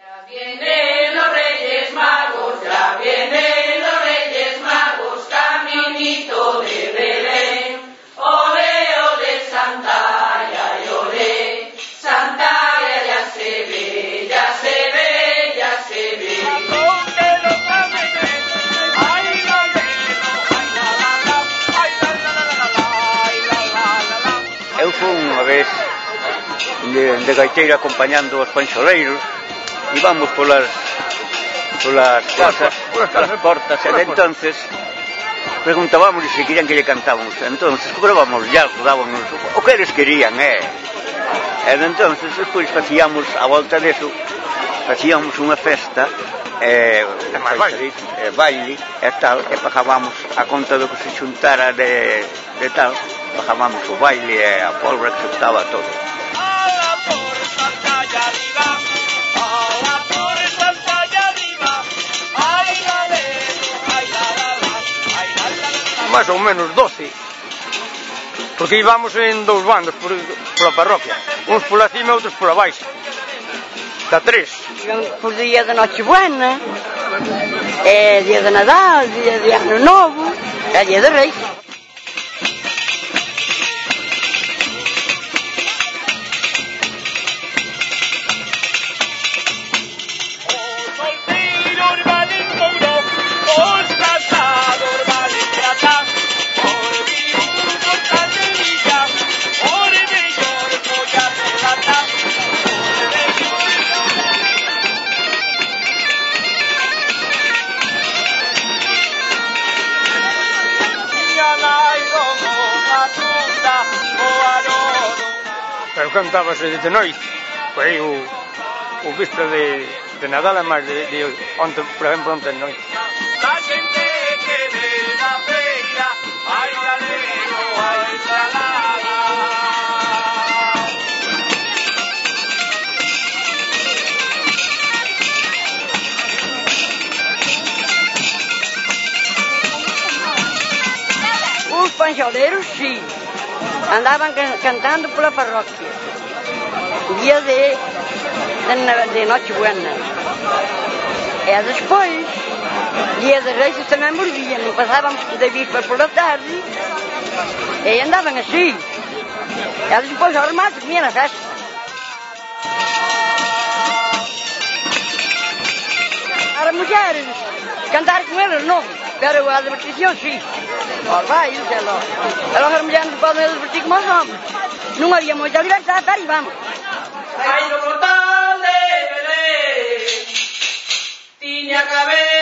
Vienen los Reyes Magos, ya vienen los Reyes Magos, caminito de Belén. Ole, ole, Santalla, y ole, Santalla ya se ve, ya se ve, ya se ve. Eu fui unha vez de gaiteiro acompañando os panxoleiros. Íbamos polas casas, polas portas, e entonces preguntábamos se querían que lle cantábamos. Entonces cobrábamos ya, dábamos o que eles querían, e entonces despois facíamos, a volta deso, facíamos unha festa, baile e tal, e pagábamos a conta do que se xuntara de tal, pagábamos o baile e a pólvora que se estaba todo. Más ou menos 12, porque íbamos en dous bandos pola parroquia, uns pola cima e outros pola baixa, da 3. Íbamos por día de Nochebuena, día de Nadal, día de Ano Novo, e día de Reis. Pero cantábase de noite, foi o víspero de Nadal, e máis de onte, por exemplo, onte de noite. La xente que ve na feira, ai galego, ai salada. Os panxoleiros, sí, andaban cantando pola parroquia, dia de Nochebuena. E despois, dia de Reis, tamén volvían, pasábamos de víspera pola tarde, e andaban así. E despois, ao remate, comían a festa. As mulleres, cantar con eles non, pero a divertición sí. Os bailes, e logo as mulleres non poden divertir como os homens. Non había moita libertad, pero íbamos. Ai, no portal de Belén, tiña cabeza